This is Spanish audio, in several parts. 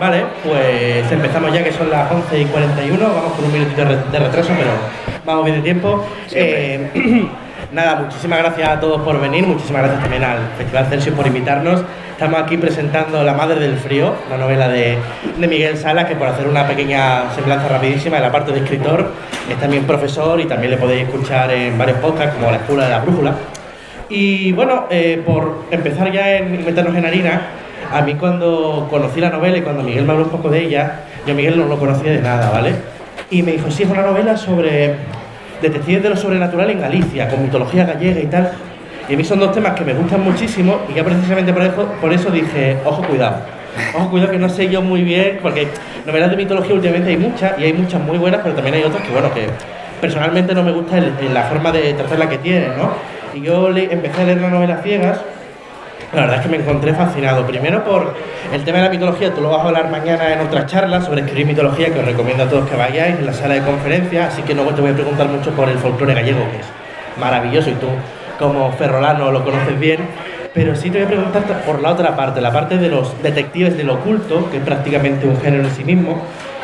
Vale, pues empezamos ya que son las 11:41, vamos con un minutito de retraso, pero vamos bien de tiempo. Nada, muchísimas gracias a todos por venir, muchísimas gracias también al Festival Celsius por invitarnos. Estamos aquí presentando La Madre del Frío, la novela de Miguel Salas, que por hacer una pequeña semblanza rapidísima, en la parte de escritor, es también profesor y también le podéis escuchar en varios podcasts como La Escuela de la Brújula. Y bueno, por empezar ya en meternos en harina, a mí cuando conocí la novela y cuando Miguel me habló un poco de ella, yo a Miguel no lo conocía de nada, ¿vale? Y me dijo, sí, es una novela sobre detectives de lo sobrenatural en Galicia, con mitología gallega y tal. Y a mí son dos temas que me gustan muchísimo y ya precisamente por eso dije, ojo cuidado que no sé yo muy bien, porque novelas de mitología últimamente hay muchas y hay muchas muy buenas, pero también hay otras que, bueno, que personalmente no me gusta la forma de tratarla que tienen, ¿no? Y yo empecé a leer la novela ciegas. La verdad es que me encontré fascinado, primero por el tema de la mitología, tú lo vas a hablar mañana en otra charla sobre escribir mitología, que os recomiendo a todos que vayáis en la sala de conferencias, así que luego te voy a preguntar mucho por el folclore gallego, que es maravilloso y tú como ferrolano lo conoces bien, pero sí te voy a preguntar por la otra parte, la parte de los detectives del oculto, que es prácticamente un género en sí mismo.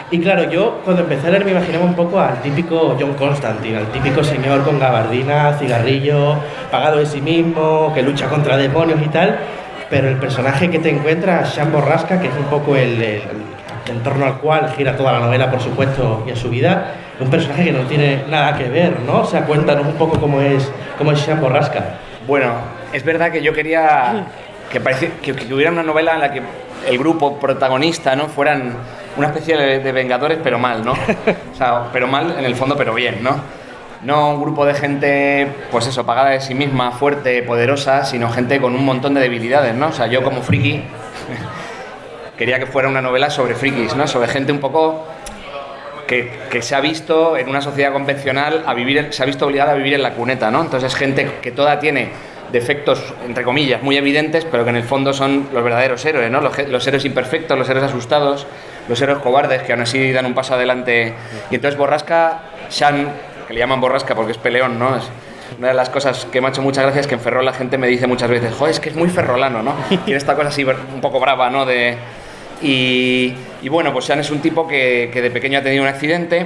Y claro, yo cuando empecé a leer me imaginaba un poco al típico John Constantine, al típico señor con gabardina, cigarrillo, pagado de sí mismo, que lucha contra demonios y tal, pero el personaje que te encuentras, Sean Borrasca, que es un poco el en torno al cual gira toda la novela, por supuesto, y a su vida, es un personaje que no tiene nada que ver, ¿no? O sea, cuéntanos un poco cómo es Sean Borrasca. Bueno, es verdad que yo quería que hubiera una novela en la que el grupo protagonista, ¿no?, fueran una especie de vengadores, pero mal, ¿no? O sea, pero mal en el fondo, pero bien, ¿no? No un grupo de gente, pues eso, pagada de sí misma, fuerte, poderosa, sino gente con un montón de debilidades, ¿no? O sea, yo como friki quería que fuera una novela sobre frikis, ¿no? Sobre gente un poco que se ha visto en una sociedad convencional se ha visto obligada a vivir en la cuneta, ¿no? Entonces es gente que toda tiene defectos, entre comillas, muy evidentes, pero que en el fondo son los verdaderos héroes, ¿no? Los héroes imperfectos, los héroes asustados, los héroes cobardes que aún así dan un paso adelante. Y entonces Borrasca, Sean, que le llaman Borrasca porque es peleón, ¿no? Es una de las cosas que me ha hecho muchas gracias, que en Ferrol la gente me dice muchas veces, joder, es que es muy ferrolano, ¿no? Tiene esta cosa así un poco brava, ¿no? Y bueno, pues Sean es un tipo que de pequeño ha tenido un accidente,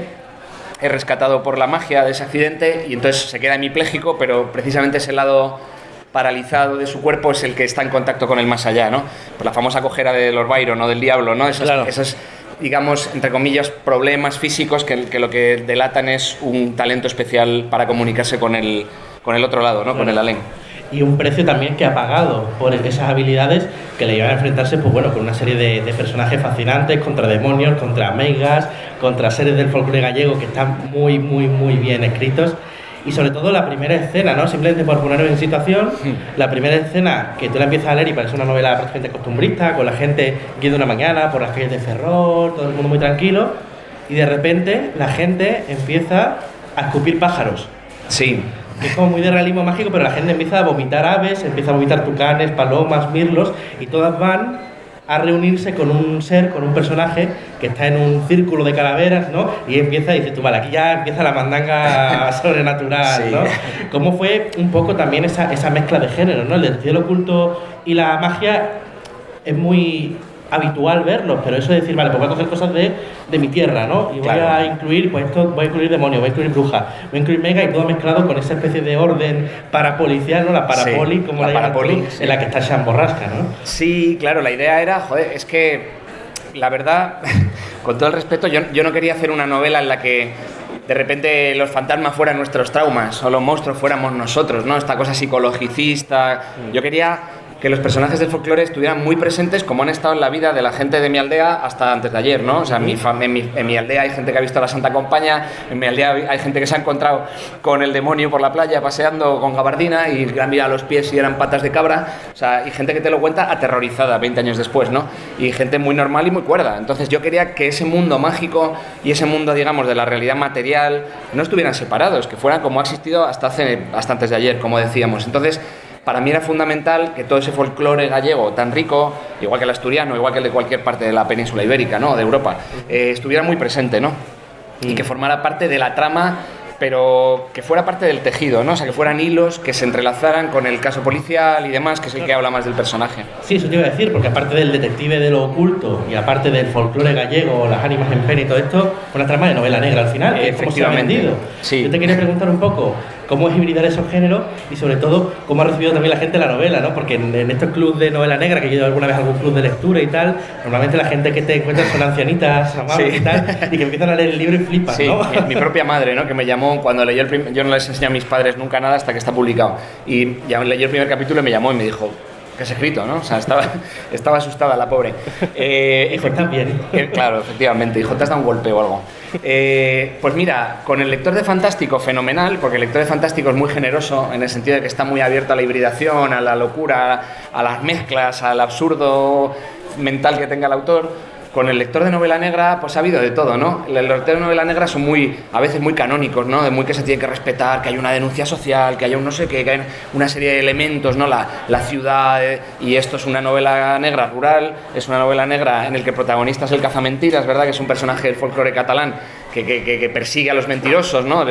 es rescatado por la magia de ese accidente y entonces se queda hemipléjico, pero precisamente ese lado paralizado de su cuerpo es el que está en contacto con el más allá, ¿no? Pues la famosa cojera de Lord Byron, ¿no? Del diablo, ¿no? Esos, digamos, entre comillas, problemas físicos que lo que delatan es un talento especial para comunicarse con el otro lado, ¿no? Con el alén. Y un precio también que ha pagado por esas habilidades que le llevan a enfrentarse, pues bueno, con una serie de personajes fascinantes, contra demonios, contra meigas, contra seres del folclore gallego que están muy, muy, muy bien escritos. Y sobre todo la primera escena, ¿no? Simplemente por ponernos en situación, la primera escena que tú la empiezas a leer y parece una novela prácticamente costumbrista, con la gente yendo una mañana por las calles de Ferrol, todo el mundo muy tranquilo, y de repente la gente empieza a escupir pájaros. Sí. Es como muy de realismo mágico, pero la gente empieza a vomitar aves, empieza a vomitar tucanes, palomas, mirlos, y todas van a reunirse con un ser, con un personaje que está en un círculo de calaveras, ¿no? Y empieza, y dice tú, vale, aquí ya empieza la mandanga sobrenatural, ¿no? Sí. ¿Cómo fue un poco también esa mezcla de géneros, ¿no? El del cielo oculto y la magia es muy habitual verlos, pero eso de decir, vale, pues voy a coger cosas de mi tierra, ¿no? Y voy a incluir, pues esto, voy a incluir demonios, voy a incluir brujas, voy a incluir mega y todo mezclado con esa especie de orden parapolicial, ¿no? La parapoli, sí, como la llaman tú, sí, en la que está Sean Borrasca, ¿no? Sí, claro, la idea era, joder, es que la verdad, con todo el respeto, yo no quería hacer una novela en la que de repente los fantasmas fueran nuestros traumas o los monstruos fuéramos nosotros, ¿no? Esta cosa psicologicista. Yo quería que los personajes del folclore estuvieran muy presentes como han estado en la vida de la gente de mi aldea hasta antes de ayer, ¿no? O sea, en mi aldea hay gente que ha visto a la Santa Compaña, en mi aldea hay gente que se ha encontrado con el demonio por la playa paseando con gabardina y han mirado los pies y eran patas de cabra, o sea, y gente que te lo cuenta aterrorizada 20 años después, ¿no? Y gente muy normal y muy cuerda. Entonces yo quería que ese mundo mágico y ese mundo, digamos, de la realidad material no estuvieran separados, que fueran como ha existido hasta antes de ayer, como decíamos. Entonces, para mí era fundamental que todo ese folclore gallego tan rico, igual que el asturiano, igual que el de cualquier parte de la península ibérica, ¿no? De Europa, estuviera muy presente, ¿no? Y que formara parte de la trama pero que fuera parte del tejido, ¿no? O sea, que fueran hilos que se entrelazaran con el caso policial y demás, que es el que habla más del personaje. Sí, eso te iba a decir, porque aparte del detective de lo oculto y aparte del folclore gallego, las ánimas en pena y todo esto, una trama de novela negra al final, que es como se ha vendido. Sí. Yo te quería preguntar un poco cómo es hibridar esos géneros y sobre todo cómo ha recibido también la gente la novela, ¿no? Porque en estos clubes de novela negra, que yo he ido alguna vez a algún club de lectura y tal, normalmente la gente que te encuentra son ancianitas, amables y tal, y que empiezan a leer el libro y flipan, sí, ¿no? mi propia madre, ¿no? Que me llamó cuando leyó yo no les enseñé a mis padres nunca nada hasta que está publicado. Y ya leyó el primer capítulo y me llamó y me dijo, ¿qué has escrito, no? O sea, estaba asustada la pobre. Hijo, ¿estás bien? Claro, efectivamente. Dijo, ¿te has dado un golpe o algo? Pues mira, con el lector de Fantástico, fenomenal, porque el lector de Fantástico es muy generoso en el sentido de que está muy abierto a la hibridación, a la locura, a las mezclas, al absurdo mental que tenga el autor. Con el lector de novela negra, pues ha habido de todo, ¿no? Los lectores de novela negra son a veces muy canónicos, ¿no? De muy que se tiene que respetar, que hay una denuncia social, que hay un no sé qué, que hay una serie de elementos, ¿no? La ciudad, y esto es una novela negra rural, es una novela negra en el que el protagonista es el cazamentiras, ¿verdad? Que es un personaje del folclore catalán que persigue a los mentirosos, ¿no?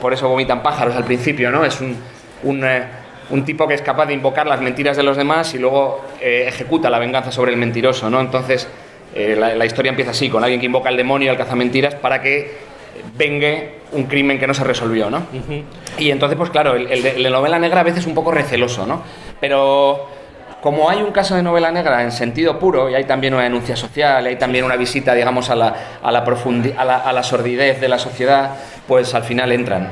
Por eso vomitan pájaros al principio, ¿no? Es un tipo que es capaz de invocar las mentiras de los demás y luego ejecuta la venganza sobre el mentiroso, ¿no? Entonces, la historia empieza así, con alguien que invoca al demonio, al cazamentiras, para que vengue un crimen que no se resolvió, ¿no? Uh-huh. Y entonces, pues claro, el de novela negra a veces es un poco receloso, ¿no? Pero como hay un caso de novela negra en sentido puro, y hay también una denuncia social, y hay también una visita, digamos, a la sordidez de la sociedad, pues al final entran.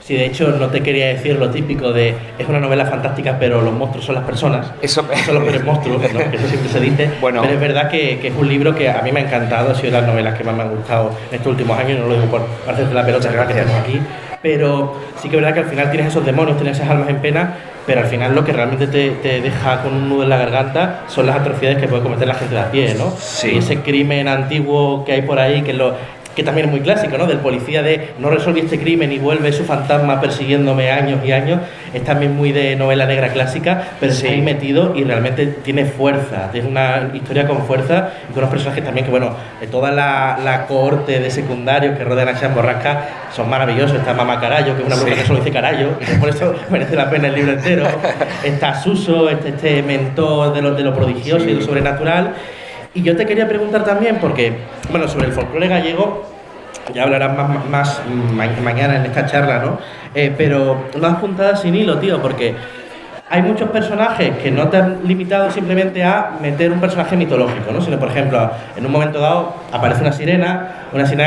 Sí, de hecho, no te quería decir lo típico de es una novela fantástica, pero los monstruos son las personas. Eso son los peores monstruos, ¿no? Que eso siempre se dice. Bueno, pero es verdad que es un libro que a mí me ha encantado, ha sido de las novelas que más me han gustado en estos últimos años, no lo digo por hacerte la pelota, es verdad que estamos aquí. Pero sí que es verdad que al final tienes esos demonios, tienes esas almas en pena, pero al final lo que realmente te deja con un nudo en la garganta son las atrocidades que puede cometer la gente de a pie, ¿no? Sí. Y ese crimen antiguo que hay por ahí, que también es muy clásico, ¿no? Del policía de no resolví este crimen y vuelve su fantasma persiguiéndome años y años, es también muy de novela negra clásica, pero sí, está ahí metido y realmente tiene fuerza, es una historia con fuerza y con unos personajes también que, bueno, de toda la cohorte de secundarios que rodean a Chan Borrasca son maravillosos. Está Mama Carallo, que es una bruja que solo dice Carallo, y por eso merece la pena el libro entero. Está Suso, este mentor de lo prodigioso y de lo sobrenatural. Y yo te quería preguntar también, porque, bueno, sobre el folclore gallego, ya hablarás más mañana en esta charla, ¿no? Pero lo has juntado sin hilo, tío, porque hay muchos personajes que no te han limitado simplemente a meter un personaje mitológico, ¿no? Sino, por ejemplo, en un momento dado aparece una sirena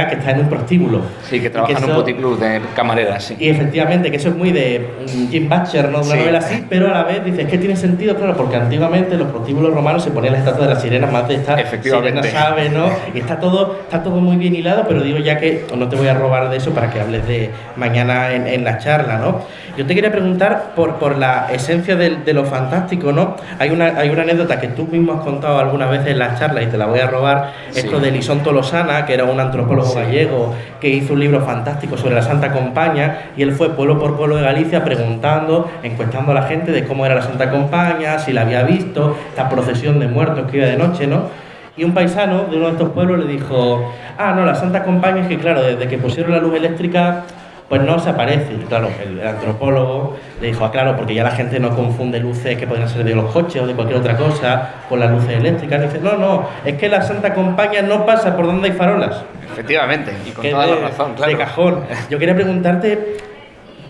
que está en un prostíbulo. Sí, que trabaja en un puticlub de camareras, sí. Y efectivamente, que eso es muy de Jim Butcher, ¿no? Una novela así, pero a la vez dices que tiene sentido, claro, porque antiguamente los prostíbulos romanos se ponían las estatuas de las sirenas más de esta sirena, ¿sabes? ¿No? Y está todo muy bien hilado, pero digo ya que no te voy a robar de eso para que hables de mañana en la charla, ¿no? Yo te quería preguntar por la esencia de lo fantástico, ¿no? Hay una anécdota que tú mismo has contado algunas veces en las charlas y te la voy a robar, esto de Lisón Tolosana, que era un antropólogo gallego que hizo un libro fantástico sobre la Santa Compaña, y él fue pueblo por pueblo de Galicia preguntando, encuestando a la gente de cómo era la Santa Compaña, si la había visto, esta procesión de muertos que iba de noche, ¿no? Y un paisano de uno de estos pueblos le dijo, no, la Santa Compaña es que, claro, desde que pusieron la luz eléctrica, pues no se aparece. Y claro, el antropólogo le dijo, claro, porque ya la gente no confunde luces que podrían ser de los coches o de cualquier otra cosa con las luces eléctricas. Y dice, no, es que la Santa Compaña no pasa por donde hay farolas. Efectivamente, y con toda la razón, claro. De cajón. Yo quería preguntarte,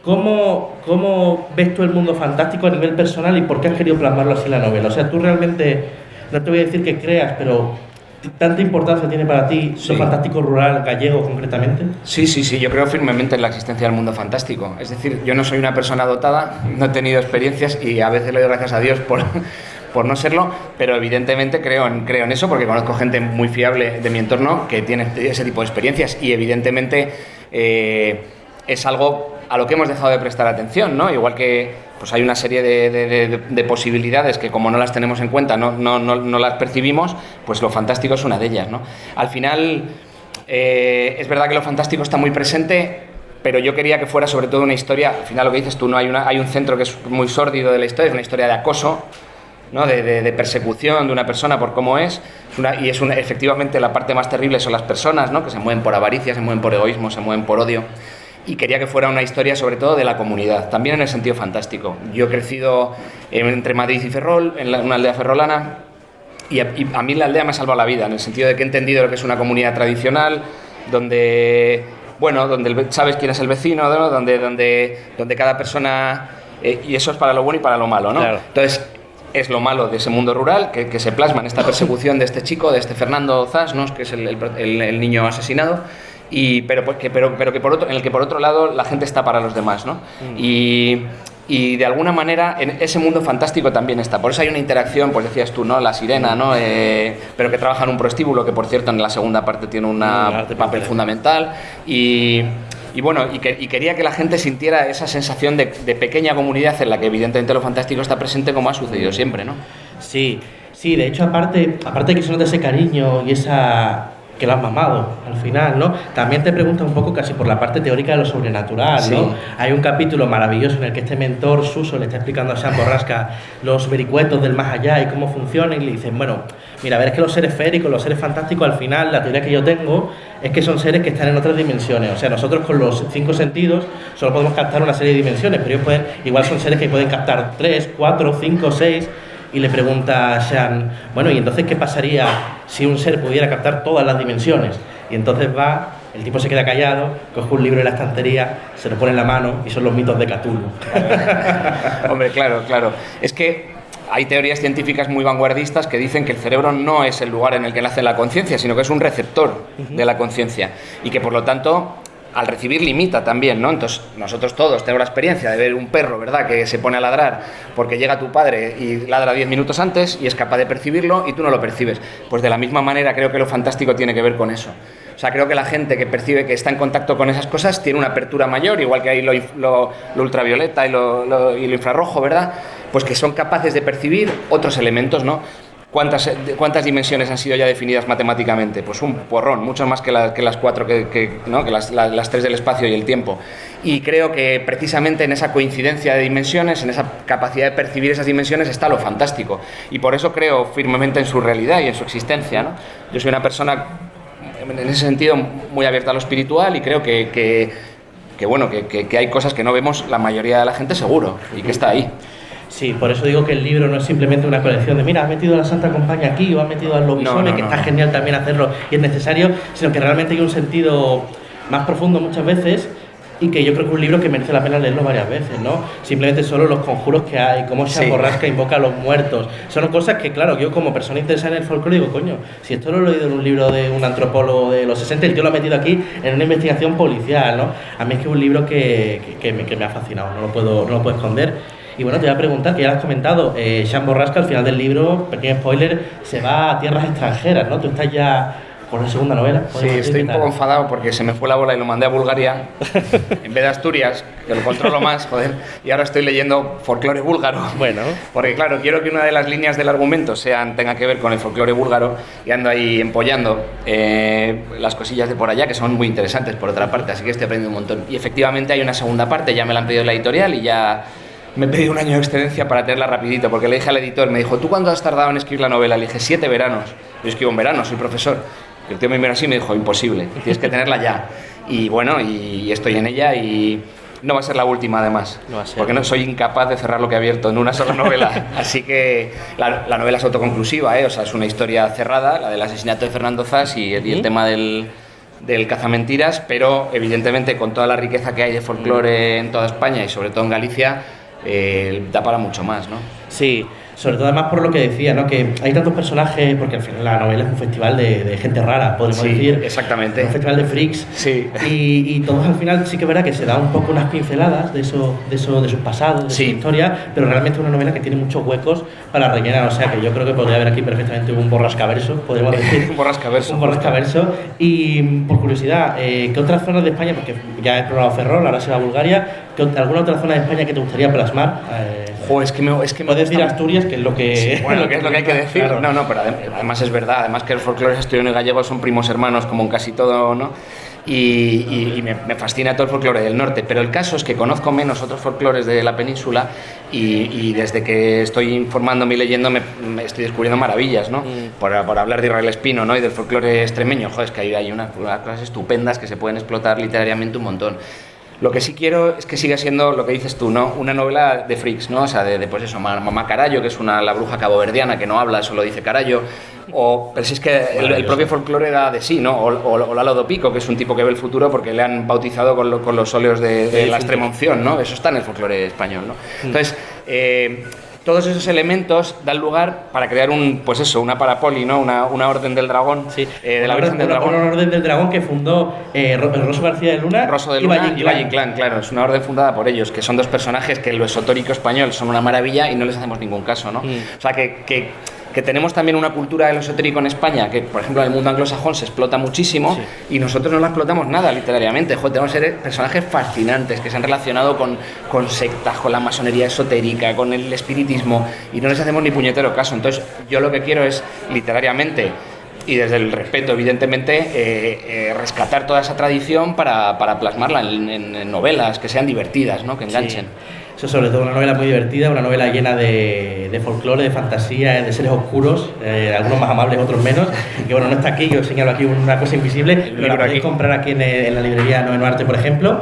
¿cómo ves tú el mundo fantástico a nivel personal y por qué has querido plasmarlo así en la novela? O sea, tú realmente, no te voy a decir que creas, pero ¿tanta importancia tiene para ti lo fantástico rural gallego concretamente? Sí, yo creo firmemente en la existencia del mundo fantástico. Es decir, yo no soy una persona dotada, no he tenido experiencias y a veces le doy gracias a Dios por no serlo, pero evidentemente creo en eso porque conozco gente muy fiable de mi entorno que tiene ese tipo de experiencias y evidentemente es algo a lo que hemos dejado de prestar atención, ¿no? Igual que pues hay una serie de posibilidades que como no las tenemos en cuenta, no las percibimos, pues lo fantástico es una de ellas, ¿no? Al final, es verdad que lo fantástico está muy presente, pero yo quería que fuera sobre todo una historia, al final lo que dices tú, ¿no? Hay un centro que es muy sórdido de la historia, es una historia de acoso, ¿no? de persecución de una persona por cómo es, efectivamente la parte más terrible son las personas, ¿no? Que se mueven por avaricia, se mueven por egoísmo, se mueven por odio. y quería que fuera una historia sobre todo de la comunidad, también en el sentido fantástico. Yo he crecido entre Madrid y Ferrol, en una aldea ferrolana, y a mí la aldea me ha salvado la vida, en el sentido de que he entendido lo que es una comunidad tradicional, donde sabes quién es el vecino, ¿no? donde cada persona... y eso es para lo bueno y para lo malo, ¿no? Claro. Entonces, es lo malo de ese mundo rural, que se plasma en esta persecución de este chico, de este Fernando Zas, ¿no? Que es el niño asesinado, pero que en el que por otro lado la gente está para los demás, ¿no? Y de alguna manera en ese mundo fantástico también está. Por eso hay una interacción, pues decías tú, ¿no? La sirena, ¿no? Pero que trabaja en un prostíbulo, que por cierto en la segunda parte tiene un papel fundamental. Y quería que la gente sintiera esa sensación de pequeña comunidad en la que evidentemente lo fantástico está presente, como ha sucedido siempre, ¿no? Sí, de hecho aparte de que se nota ese cariño y esa... que lo has mamado al final, ¿no? También te pregunta un poco casi por la parte teórica de lo sobrenatural, ¿no? Sí. Hay un capítulo maravilloso en el que este mentor, Suso, le está explicando a Sean Borrasca los vericuetos del más allá y cómo funcionan, y le dicen, bueno, mira, a ver, es que los seres féricos, los seres fantásticos, al final, la teoría que yo tengo es que son seres que están en otras dimensiones. O sea, nosotros con los 5 sentidos solo podemos captar una serie de dimensiones, pero ellos igual son seres que pueden captar 3, 4, 5, 6... Y le pregunta a Sean, bueno, ¿y entonces qué pasaría si un ser pudiera captar todas las dimensiones? Y entonces el tipo se queda callado, coge un libro de la estantería, se lo pone en la mano y son los mitos de Cthulhu. Hombre, claro. Es que hay teorías científicas muy vanguardistas que dicen que el cerebro no es el lugar en el que nace la conciencia, sino que es un receptor de la conciencia y que por lo tanto... al recibir limita también, ¿no? Entonces nosotros todos tenemos la experiencia de ver un perro, ¿verdad?, que se pone a ladrar porque llega tu padre y ladra 10 minutos antes y es capaz de percibirlo y tú no lo percibes. Pues de la misma manera creo que lo fantástico tiene que ver con eso. O sea, creo que la gente que percibe que está en contacto con esas cosas tiene una apertura mayor, igual que hay lo ultravioleta y lo infrarrojo, ¿verdad? Pues que son capaces de percibir otros elementos, ¿no? ¿Cuántas dimensiones han sido ya definidas matemáticamente? Pues un porrón, mucho más que las 4, ¿no? que las 3 del espacio y el tiempo. Y creo que precisamente en esa coincidencia de dimensiones, en esa capacidad de percibir esas dimensiones, está lo fantástico. Y por eso creo firmemente en su realidad y en su existencia, ¿no? Yo soy una persona, en ese sentido, muy abierta a lo espiritual y creo que hay cosas que no vemos la mayoría de la gente seguro y que está ahí. Sí, por eso digo que el libro no es simplemente una colección de mira, has metido a la Santa Compañía aquí o has metido al Lobisone, que está genial también hacerlo y es necesario, sino que realmente hay un sentido más profundo muchas veces y que yo creo que es un libro que merece la pena leerlo varias veces, ¿no? Simplemente solo los conjuros que hay, cómo Sean Borrasca invoca a los muertos, son cosas que, claro, yo como persona interesada en el folclore digo, coño, si esto lo he leído en un libro de un antropólogo de los 60, el tío lo ha metido aquí en una investigación policial, ¿no? A mí es que es un libro que me ha fascinado, no lo puedo esconder. Y bueno, te voy a preguntar, que ya lo has comentado, Sean Borrasca al final del libro, pequeño spoiler, se va a tierras extranjeras, ¿no? Tú estás ya con la segunda novela. Sí, estoy un poco enfadado porque se me fue la bola y lo mandé a Bulgaria en vez de Asturias, que lo controlo más, joder, y ahora estoy leyendo folclore búlgaro. Bueno. Porque claro, quiero que una de las líneas del argumento tenga que ver con el folclore búlgaro y ando ahí empollando las cosillas de por allá, que son muy interesantes por otra parte, así que estoy aprendiendo un montón. Y efectivamente hay una segunda parte, ya me la han pedido en la editorial y ya... Me he pedido un año de excedencia para tenerla rapidito, porque le dije al editor, me dijo, ¿tú cuándo has tardado en escribir la novela? Le dije, 7 veranos. Yo escribo en verano, soy profesor. Y el tío me miró así y me dijo, imposible, tienes que tenerla ya. Y bueno, y estoy en ella y no va a ser la última además, porque no soy incapaz de cerrar lo que he abierto en una sola novela. Así que la novela es autoconclusiva, o sea, es una historia cerrada, la del asesinato de Fernando Zas y el tema del cazamentiras, pero evidentemente con toda la riqueza que hay de folclore en toda España y sobre todo en Galicia, da para mucho más, ¿no? Sí, sobre todo además por lo que decía, ¿no? Que hay tantos personajes, porque al final la novela es un festival de gente rara, podemos decir. Exactamente. Un festival de freaks. Sí. Y todos al final sí que es verdad que se da un poco unas pinceladas de sus pasados, de su historia, pero realmente es una novela que tiene muchos huecos para rellenar, o sea que yo creo que podría haber aquí perfectamente un borrascaverso, podemos decir. Un borrascaverso. Un borrascaverso. Y por curiosidad, ¿qué otras zonas de España, porque ya he explorado Ferrol, ahora se va a Bulgaria, ¿alguna otra zona de España que te gustaría plasmar? Es que puedes decir Asturias, que es lo que... Sí, bueno, que es lo que hay que decir. Claro. No, pero además es verdad, además que los folclores asturiano y gallego son primos hermanos, como en casi todo, ¿no? Y me fascina todo el folclore del norte, pero el caso es que conozco menos otros folclores de la península y desde que estoy informándome y leyendo me estoy descubriendo maravillas, ¿no? Por hablar de Israel Espino, ¿no? Y del folclore extremeño, joder, es que hay unas cosas estupendas que se pueden explotar literariamente un montón. Lo que sí quiero es que siga siendo lo que dices tú, ¿no? Una novela de freaks, ¿no? O sea, pues eso, Mamá Carallo, que es la bruja caboverdiana que no habla, solo dice Carallo. Pero si es que el propio folclore da de sí, ¿no? O Lalo do Pico, que es un tipo que ve el futuro porque le han bautizado con los óleos de la extremunción, ¿no? Eso está en el folclore español, ¿no? Entonces, todos esos elementos dan lugar para crear una parapoli, ¿no? Una orden del dragón, de la Virgen del Dragón. Una orden del dragón que fundó Rosso García de Luna, y Valle Inclán, claro. Es una orden fundada por ellos, que son dos personajes que en lo esotérico español son una maravilla y no les hacemos ningún caso, ¿no? O sea, que tenemos también una cultura del esotérico en España que, por ejemplo, en el mundo anglosajón se explota muchísimo y nosotros no la explotamos nada, literariamente. Tenemos personajes fascinantes que se han relacionado con sectas, con la masonería esotérica, con el espiritismo y no les hacemos ni puñetero caso. Entonces, yo lo que quiero es, literariamente, y desde el respeto, evidentemente, rescatar toda esa tradición para plasmarla en novelas que sean divertidas, ¿no? Que enganchen. Eso, sobre todo, una novela muy divertida, una novela llena de folclore, de fantasía, de seres oscuros, algunos más amables, otros menos. Que bueno, no está aquí, yo señalo aquí una cosa invisible, pero la podéis comprar aquí en la librería Noveno Arte, por ejemplo.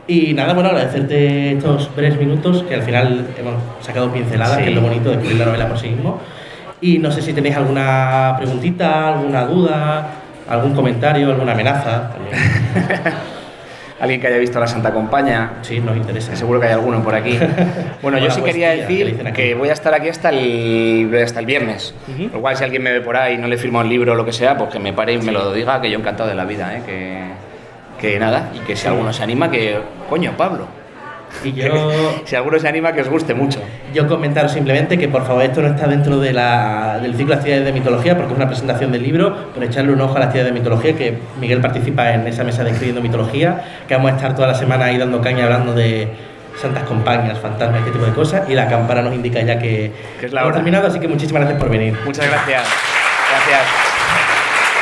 Y nada, bueno, agradecerte estos breves minutos, que al final hemos sacado pinceladas, que es lo bonito de escribir la novela por sí mismo. Y no sé si tenéis alguna preguntita, alguna duda, algún comentario, alguna amenaza también. Alguien que haya visto La Santa Compañía. Sí, nos interesa. Seguro que hay alguno por aquí. Bueno, yo sí quería decir que voy a estar aquí hasta el viernes. Lo cual, si alguien me ve por ahí y no le firmo el libro o lo que sea, pues que me pare y me lo diga, que yo encantado de la vida, que nada, y que si alguno se anima, que coño, Pablo. Y yo, si alguno se anima, que os guste mucho. Yo comentaros simplemente que por favor esto no está dentro del ciclo de actividades de mitología porque es una presentación del libro, pero echarle un ojo a la actividad de mitología, que Miguel participa en esa mesa de Escribiendo Mitología, que vamos a estar toda la semana ahí dando caña hablando de santas compañías, fantasmas, este tipo de cosas, y la campana nos indica ya que es la hora. Hemos terminado, así que muchísimas gracias por venir. Muchas gracias. Gracias.